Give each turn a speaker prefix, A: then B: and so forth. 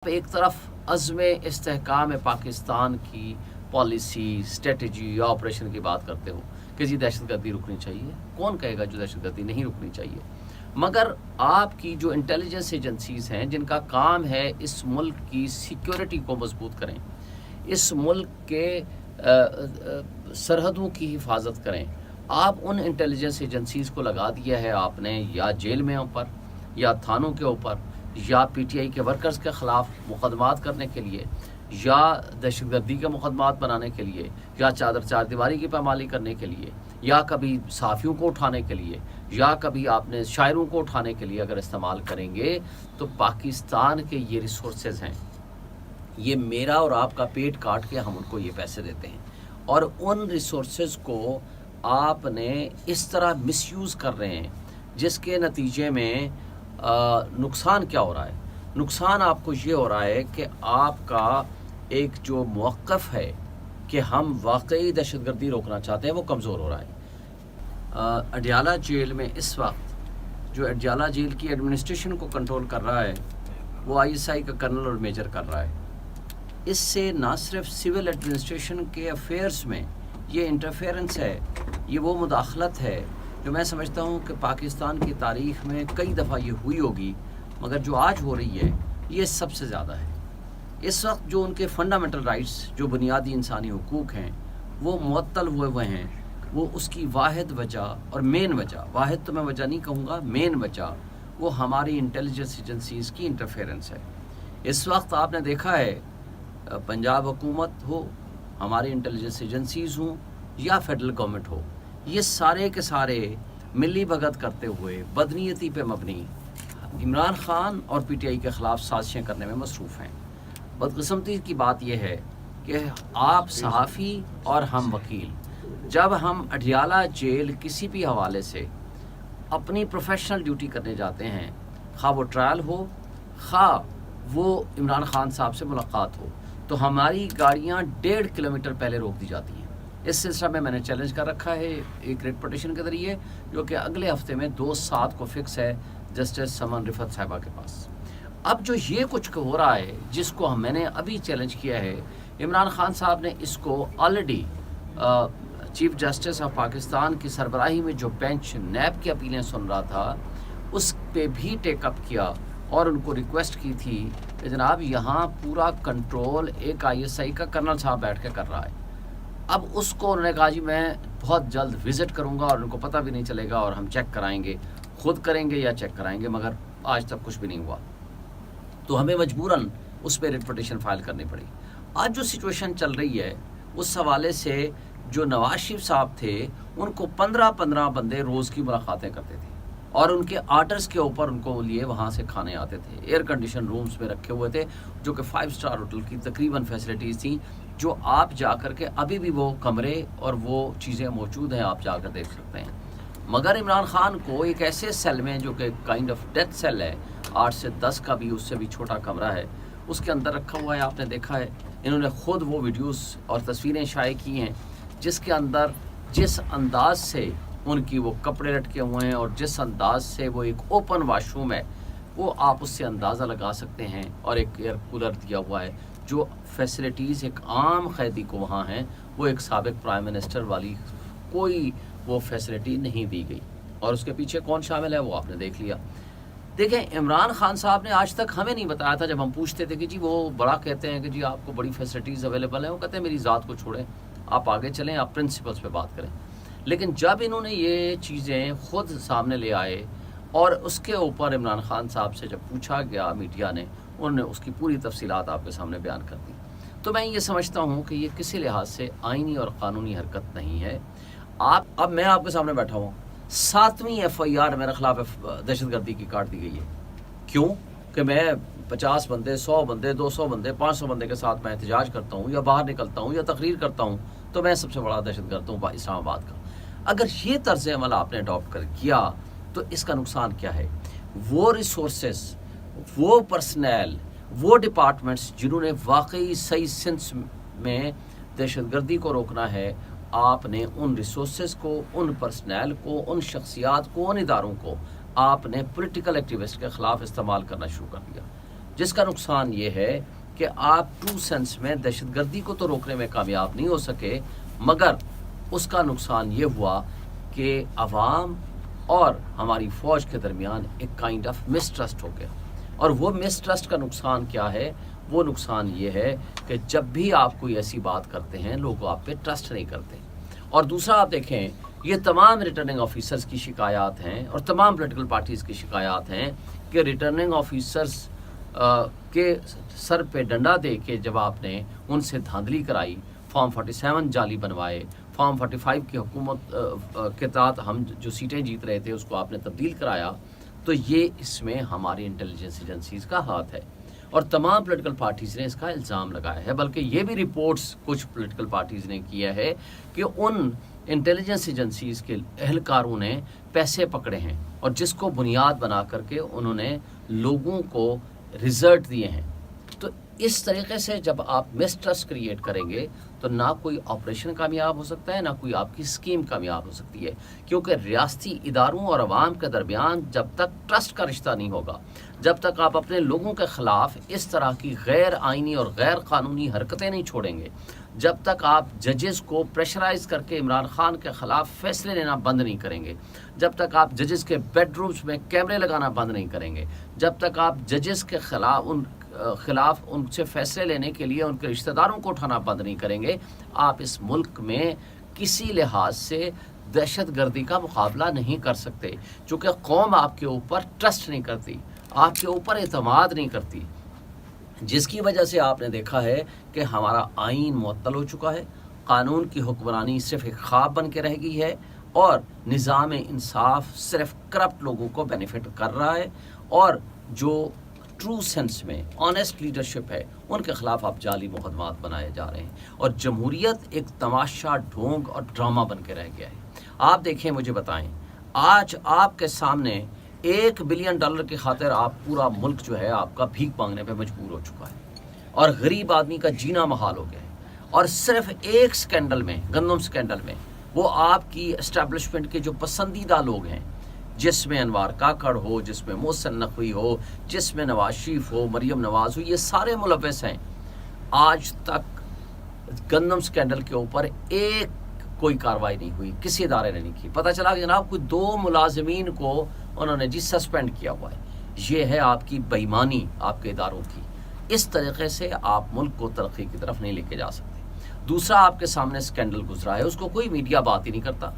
A: एक तरफ अज़्म इस्तेहकाम पाकिस्तान की पॉलिसी, स्ट्रेटजी या ऑपरेशन की बात करते हो कि जी दहशतगर्दी रुकनी चाहिए। कौन कहेगा जो दहशतगर्दी नहीं रुकनी चाहिए? मगर आपकी जो इंटेलिजेंस एजेंसीज़ हैं जिनका काम है इस मुल्क की सिक्योरिटी को मजबूत करें, इस मुल्क के सरहदों की हिफाजत करें, आप उन इंटेलिजेंस एजेंसीज़ को लगा दिया है आपने या जेल में ऊपर या थानों के ऊपर या पीटीआई के वर्कर्स के ख़िलाफ़ मुकदमात करने के लिए या दहशतगर्दी के मुकदमात बनाने के लिए या चार दीवारी की पामाली करने के लिए या कभी सहाफ़ियों को उठाने के लिए या कभी आपने शायरों को उठाने के लिए अगर इस्तेमाल करेंगे तो पाकिस्तान के ये रिसोर्सेज हैं, ये मेरा और आपका पेट काट के हम उनको ये पैसे देते हैं और उन रिसोर्सेज को आपने इस तरह मिसयूज़ कर रहे हैं जिसके नतीजे में नुकसान क्या हो रहा है? नुकसान आपको ये हो रहा है कि आपका एक जो मौक़िफ़ है कि हम वाकई दहशतगर्दी रोकना चाहते हैं वो कमज़ोर हो रहा है। अडयाला जेल में इस वक्त जो अडयाला जेल की एडमिनिस्ट्रेशन को कंट्रोल कर रहा है वो ISI का कर्नल और मेजर कर रहा है। इससे ना सिर्फ सिविल एडमिनिस्ट्रेशन के अफेयर्स में ये इंटरफेरेंस है, ये वो मुदाखलत है जो मैं समझता हूँ कि पाकिस्तान की तारीख़ में कई दफ़ा ये हुई होगी, मगर जो आज हो रही है ये सबसे ज़्यादा है। इस वक्त जो उनके फंडामेंटल राइट्स, जो बुनियादी इंसानी हुकूक हैं, वो मुअत्तल हुए हैं। वो उसकी वाहिद वजह और मेन वजह, वाहिद तो मैं वजह नहीं कहूँगा, मेन वजह वो हमारी इंटेलिजेंस एजेंसीज़ की इंटरफेरेंस है। इस वक्त आपने देखा है पंजाब हुकूमत हो, हमारी इंटेलिजेंस एजेंसीज़ हों या फेडरल गवर्नमेंट हो, ये सारे के सारे मिली भगत करते हुए बदनीयती पे मबनी इमरान खान और पीटीआई के ख़िलाफ़ साजिशें करने में मसरूफ़ हैं। बदकिस्मती की बात यह है कि आप सहाफ़ी और हम वकील, जब हम अडयाला जेल किसी भी हवाले से अपनी प्रोफेशनल ड्यूटी करने जाते हैं, खा वो ट्रायल हो, खा वो इमरान खान साहब से मुलाकात हो, तो हमारी गाड़ियाँ 1.5 किलोमीटर पहले रोक दी जाती हैं। इस सिलसिले में मैंने चैलेंज कर रखा है एक रिट पटिशन के ज़रिए, जो कि अगले हफ्ते में 2/7 को फिक्स है जस्टिस समन रिफत साहिबा के पास। अब जो ये कुछ हो रहा है जिसको मैंने अभी चैलेंज किया है, इमरान खान साहब ने इसको already chief justice of Pakistan की सरबराही में जो बेंच नैब की अपीलें सुन रहा था उस पे भी टेकअप किया और उनको रिक्वेस्ट की थी कि जनाब यहाँ पूरा कंट्रोल एक ISI का कर्नल साहब बैठ के कर रहा है। अब उसको उन्होंने कहा जी मैं बहुत जल्द विज़िट करूँगा और उनको पता भी नहीं चलेगा और हम चेक कराएंगे, ख़ुद करेंगे या चेक कराएंगे, मगर आज तक कुछ भी नहीं हुआ। तो हमें मजबूरन उस पर रिट पिटीशन फाइल करनी पड़ी। आज जो सिचुएशन चल रही है उस हवाले से जो नवाज शरीफ साहब थे उनको 15-15 बंदे रोज़ की मुलाकातें करते थे और उनके आर्डर्स के ऊपर उनको लिए वहाँ से खाने आते थे। एयर कंडीशन रूम्स में रखे हुए थे जो कि 5 स्टार होटल की तकरीबन फैसिलिटीज़ थी, जो आप जा कर के अभी भी वो कमरे और वो चीज़ें मौजूद हैं, आप जाकर देख सकते हैं। मगर इमरान खान को एक ऐसे सेल में जो कि काइंड ऑफ डेथ सेल है, 8 से 10 का भी उससे भी छोटा कमरा है, उसके अंदर रखा हुआ है। आपने देखा है इन्होंने ख़ुद वो वीडियोस और तस्वीरें शाये की हैं जिसके अंदर जिस अंदाज से उनकी वो कपड़े लटके हुए हैं और जिस अंदाज से वो एक ओपन वाशरूम है, वो आप उससे अंदाज़ा लगा सकते हैं। और एक एयर कूलर दिया हुआ है, जो फैसिलिटीज़ एक आम कैदी को वहाँ हैं वो एक साबिक प्राइम मिनिस्टर वाली कोई वो फैसिलिटी नहीं दी गई। और उसके पीछे कौन शामिल है वो आपने देख लिया। देखें, इमरान खान साहब ने आज तक हमें नहीं बताया था, जब हम पूछते थे कि जी वो बड़ा कहते हैं कि जी आपको बड़ी फैसिलिटीज़ अवेलेबल हैं, वो कहते हैं मेरी ज़ात को छोड़ें, आप आगे चलें, आप प्रिंसिपल्स पे बात करें। लेकिन जब इन्होंने ये चीज़ें ख़ुद सामने ले आए और उसके ऊपर इमरान खान साहब से जब पूछा गया मीडिया ने, उन्होंने उसकी पूरी तफसीलात आपके सामने बयान कर दी। तो मैं ये समझता हूँ कि ये किसी लिहाज से आइनी और क़ानूनी हरकत नहीं है। अब मैं आपके सामने बैठा हूँ, 7वीं FIR मेरे ख़िलाफ़ दहशतगर्दी की काट दी गई है। क्यों कि मैं 50 बंदे, 100 बंदे, 200 बंदे, 500 बंदे के साथ मैं एहतजाज करता हूँ या बाहर निकलता हूँ या तकरीर करता हूँ तो मैं सबसे बड़ा दहशतगर्द हूँ इस्लामाबाद का। अगर ये तर्ज़ अमल आपने अडॉप्ट कर किया तो इसका नुकसान क्या है? वो रिसोर्सेस, वो पर्सनल, वो डिपार्टमेंट्स जिन्होंने वाकई सही सेंस में दहशतगर्दी को रोकना है, आपने उन रिसोर्सेस को, उन पर्सनल को, उन शख्सियात को, उन इदारों को आपने पॉलिटिकल एक्टिविस्ट के ख़िलाफ़ इस्तेमाल करना शुरू कर दिया। جس کا نقصان یہ ہے کہ آپ ٹرو سینس میں دہشت گردی کو تو روکنے میں کامیاب نہیں ہو سکے، مگر اس کا نقصان یہ ہوا کہ عوام اور ہماری فوج کے درمیان ایک کائنڈ آف مسٹرسٹ ہو گیا۔ اور وہ مسٹرسٹ کا نقصان کیا ہے؟ وہ نقصان یہ ہے کہ جب بھی آپ کوئی ایسی بات کرتے ہیں لوگ آپ پہ ٹرسٹ نہیں کرتے۔ اور دوسرا آپ دیکھیں، یہ تمام ریٹرننگ آفیسرز کی شکایات ہیں اور تمام پولیٹیکل پارٹیز کی شکایات ہیں کہ ریٹرننگ آفیسرز کے سر پہ ڈنڈا دے کے جب آپ نے ان سے دھاندلی کرائی، فارم 47 جعلی بنوائے، فارم 45 کی حکومت کے تحت ہم جو سیٹیں جیت رہے تھے اس کو آپ نے تبدیل کرایا، تو یہ اس میں ہماری انٹیلیجنس ایجنسیز کا ہاتھ ہے اور تمام پولیٹیکل پارٹیز نے اس کا الزام لگایا ہے۔ بلکہ یہ بھی رپورٹس کچھ پولیٹیکل پارٹیز نے کیا ہے کہ ان انٹیلیجنس ایجنسیز کے اہلکاروں نے پیسے پکڑے ہیں اور جس کو بنیاد بنا کر کے انہوں نے لوگوں کو رزلٹ دیے ہیں۔ تو اس طریقے سے جب آپ مسٹرسٹ کریٹ کریں گے تو نہ کوئی آپریشن کامیاب ہو سکتا ہے، نہ کوئی آپ کی اسکیم کامیاب ہو سکتی ہے، کیونکہ ریاستی اداروں اور عوام کے درمیان جب تک ٹرسٹ کا رشتہ نہیں ہوگا، جب تک آپ اپنے لوگوں کے خلاف اس طرح کی غیر آئینی اور غیر قانونی حرکتیں نہیں چھوڑیں گے، جب تک آپ ججز کو پریشرائز کر کے عمران خان کے خلاف فیصلے لینا بند نہیں کریں گے، جب تک آپ ججز کے بیڈ رومز میں کیمرے لگانا بند نہیں کریں گے، جب تک آپ ججز کے خلاف ان سے فیصلے لینے کے لیے ان کے رشتہ داروں کو اٹھانا بند نہیں کریں گے، آپ اس ملک میں کسی لحاظ سے دہشت گردی کا مقابلہ نہیں کر سکتے، چونکہ قوم آپ کے اوپر ٹرسٹ نہیں کرتی، آپ کے اوپر اعتماد نہیں کرتی، جس کی وجہ سے آپ نے دیکھا ہے کہ ہمارا آئین معطل ہو چکا ہے، قانون کی حکمرانی صرف ایک خواب بن کے رہ گئی ہے اور نظام انصاف صرف کرپٹ لوگوں کو بینیفٹ کر رہا ہے، اور جو ٹرو سینس میں آنیسٹ لیڈرشپ ہے ان کے خلاف آپ جعلی مقدمات بنائے جا رہے ہیں، اور جمہوریت ایک تماشا، ڈھونگ اور ڈرامہ بن کے رہ گیا ہے۔ آپ دیکھیں، مجھے بتائیں، آج آپ کے سامنے $1 بلین کی خاطر آپ پورا ملک جو ہے آپ کا بھیک مانگنے پہ مجبور ہو چکا ہے اور غریب آدمی کا جینا محال ہو گیا ہے، اور صرف ایک سکینڈل میں، گندم سکینڈل میں، وہ آپ کی اسٹیبلشمنٹ کے جو پسندیدہ لوگ ہیں، جس میں انوار کاکڑ ہو، جس میں محسن نقوی ہو، جس میں نواز شریف ہو، مریم نواز ہو، یہ سارے ملوث ہیں۔ آج تک گندم سکینڈل کے اوپر کوئی کاروائی نہیں ہوئی، کسی ادارے نے نہیں کی۔ پتہ چلا کہ جناب کوئی 2 ملازمین کو انہوں نے سسپینڈ کیا ہوا ہے۔ یہ ہے آپ کی بے ایمانی آپ کے اداروں کی۔ اس طریقے سے آپ ملک کو ترقی کی طرف نہیں لے کے جا سکتے۔ دوسرا آپ کے سامنے سکینڈل گزرا ہے، اس کو کوئی میڈیا بات ہی نہیں کرتا۔